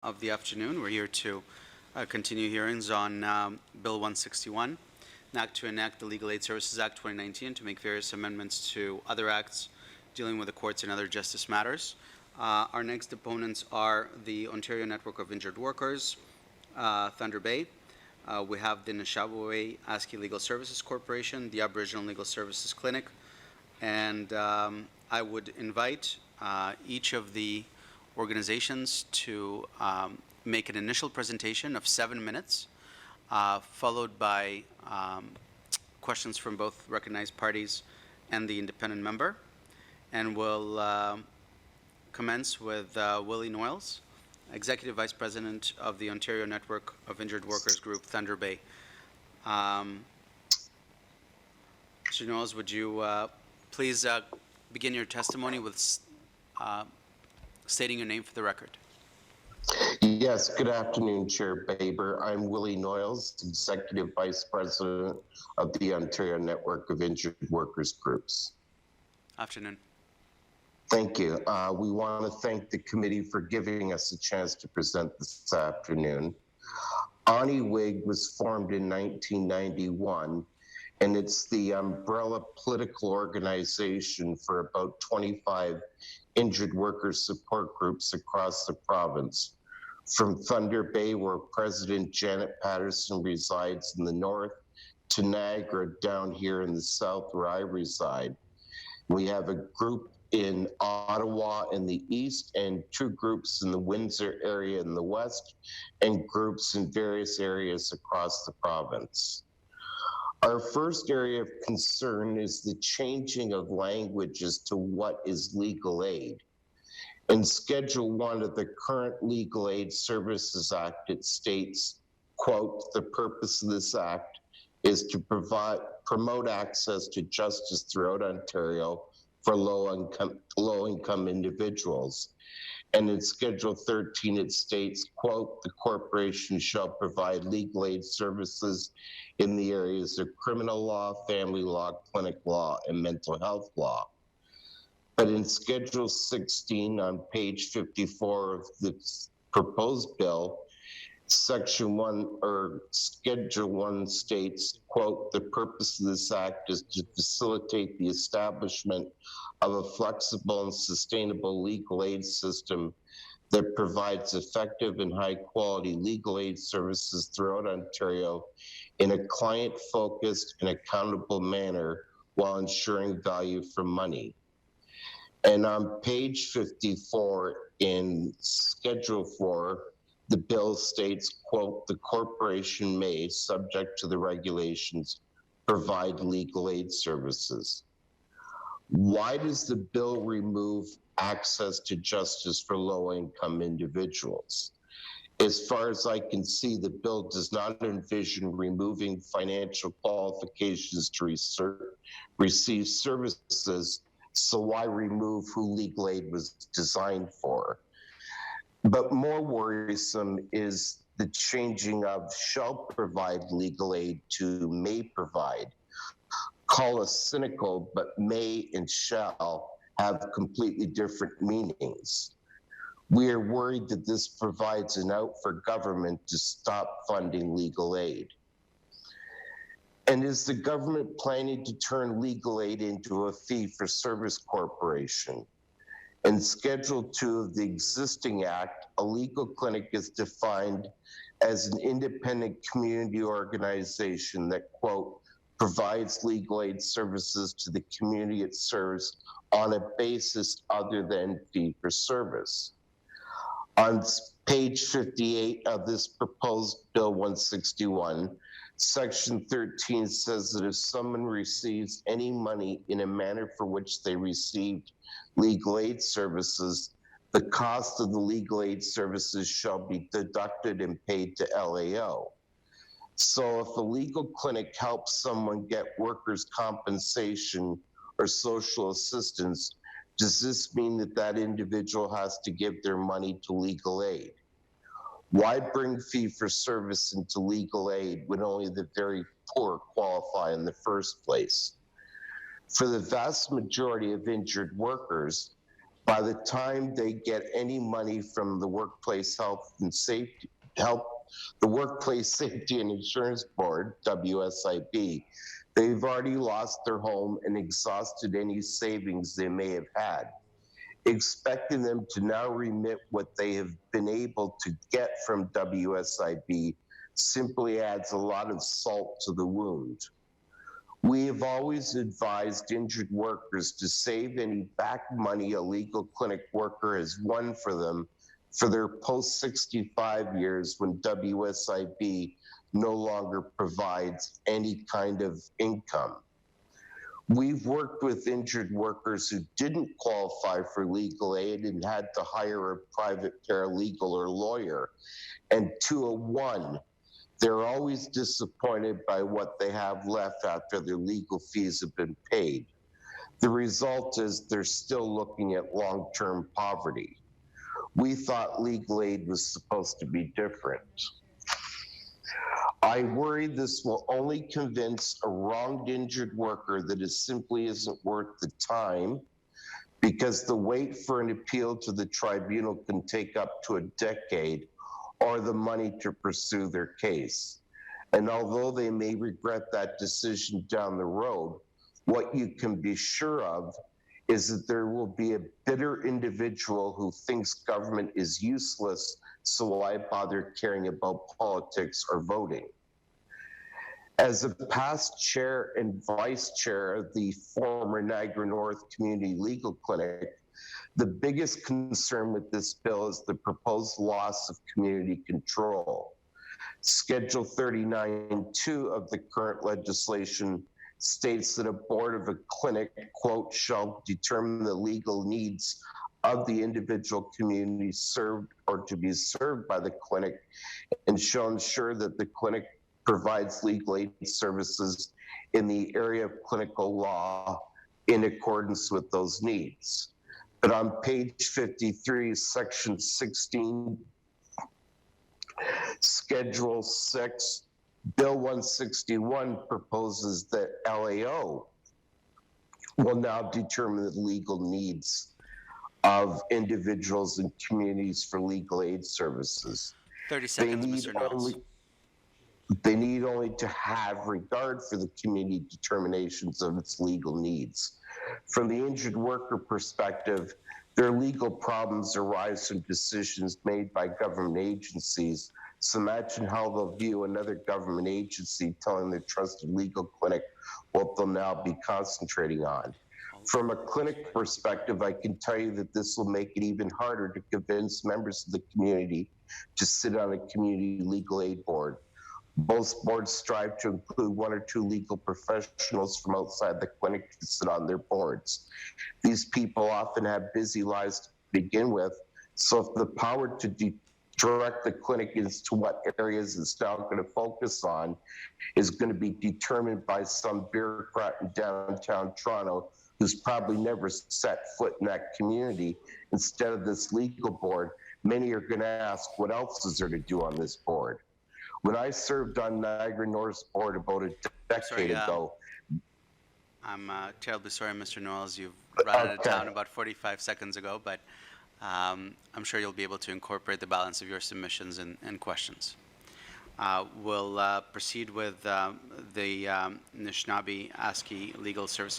of the afternoon. We're here to continue hearings on Bill 161, an act to enact the Legal Aid Services Act 2019 to make various amendments to other acts dealing with the courts and other justice matters. Our next opponents are the Ontario Network of Injured Workers, Thunder Bay. We have the Nishawa ASCII Legal Services Corporation, the Aboriginal Legal Services Clinic, and I would invite each of the organizations to make an initial presentation of 7 minutes, followed by questions from both recognized parties and the independent member. And we'll commence with Willy Noiles, Executive Vice President of the Ontario Network of Injured Workers Group, Thunder Bay. Mr. Noiles, would you please begin your testimony with stating your name for the record? Yes, good afternoon, Chair Baber. I'm Willy Noiles, Executive Vice President of the Ontario Network of Injured Workers Groups. Afternoon. Thank you. We want to thank the committee for giving us a chance to present this afternoon. ONIWIG was formed in 1991, and it's the umbrella political organization for about 25 injured workers support groups across the province. From Thunder Bay, where President Janet Patterson resides in the north, to Niagara down here in the south where I reside. We have a group in Ottawa in the east and 2 groups in the Windsor area in the west and groups in various areas across the province. Our first area of concern is the changing of language as to what is legal aid. In Schedule 1 of the current Legal Aid Services Act, it states, quote, "The purpose of this act is to promote access to justice throughout Ontario for low-income individuals." And in Schedule 13, it states, quote, "The corporation shall provide legal aid services in the areas of criminal law, family law, clinic law, and mental health law." But in Schedule 16 on page 54 of the proposed bill, Section 1 or Schedule 1 states, quote, "The purpose of this act is to facilitate the establishment of a flexible and sustainable legal aid system that provides effective and high-quality legal aid services throughout Ontario in a client-focused and accountable manner while ensuring value for money." And on page 54 in Schedule 4, the bill states, quote, "The corporation may, subject to the regulations, provide legal aid services." Why does the bill remove access to justice for low-income individuals? As far as I can see, the bill does not envision removing financial qualifications to receive services, so why remove who legal aid was designed for? But more worrisome is the changing of shall provide legal aid to may provide. Call us cynical, but may and shall have completely different meanings. We are worried that this provides an out for government to stop funding legal aid. And is the government planning to turn legal aid into a fee-for-service corporation? In Schedule 2 of the existing act, a legal clinic is defined as an independent community organization that, quote, "provides legal aid services to the community it serves on a basis other than fee-for-service." On page 58 of this proposed Bill 161, Section 13 says that if someone receives any money in a manner for which they received legal aid services, the cost of the legal aid services shall be deducted and paid to LAO. So if a legal clinic helps someone get workers' compensation or social assistance, does this mean that that individual has to give their money to legal aid? Why bring fee-for-service into legal aid when only the very poor qualify in the first place? For the vast majority of injured workers, By the time they get any money from the Workplace Health and Safety, the Workplace Safety and Insurance Board, WSIB, they've already lost their home and exhausted any savings they may have had. Expecting them to now remit what they have been able to get from WSIB simply adds a lot of salt to the wound. We have always advised injured workers to save any back money a legal clinic worker has won for them for their post-65 years when WSIB no longer provides any kind of income. We've worked with injured workers who didn't qualify for legal aid and had to hire a private paralegal or lawyer. And to a one, they're always disappointed by what they have left after their legal fees have been paid. The result is they're still looking at long-term poverty. We thought legal aid was supposed to be different. I worry this will only convince a wronged injured worker that it simply isn't worth the time, because the wait for an appeal to the tribunal can take up to a decade, or the money to pursue their case. And although they may regret that decision down the road, what you can be sure of is that there will be a bitter individual who thinks government is useless, so why bother caring about politics or voting? As a past chair and vice chair of the former Niagara North Community Legal Clinic, the biggest concern with this bill is the proposed loss of community control. Schedule 39.2 of the current legislation states that a board of a clinic, quote, shall determine the legal needs of the individual community served or to be served by the clinic, and shall ensure that the clinic provides legal aid services in the area of clinical law in accordance with those needs. But on page 53, section 16, schedule 6, Bill 161 proposes that LAO will now determine the legal needs of individuals and communities for legal aid services. 30 seconds, Mr. Noiles. They need only to have regard for the community determinations of its legal needs. From the injured worker perspective, their legal problems arise from decisions made by government agencies. So imagine how they'll view another government agency telling their trusted legal clinic what they'll now be concentrating on. From a clinic perspective, I can tell you that this will make it even harder to convince members of the community to sit on a community legal aid board. Most boards strive to include 1 or 2 legal professionals from outside the clinic to sit on their boards. These people often have busy lives to begin with, so if the power to direct the clinic as to what areas it's now going to focus on is going to be determined by some bureaucrat in downtown Toronto who's probably never set foot in that community, instead of this legal board, many are going to ask, what else is there to do on this board? When I served on Niagara North's board about a decade ago. I'm terribly sorry, Mr. Noiles. You've rounded it down about 45 seconds ago, but I'm sure you'll be able to incorporate the balance of your submissions and questions. We'll proceed with the Anishinaabe ASCII Legal Services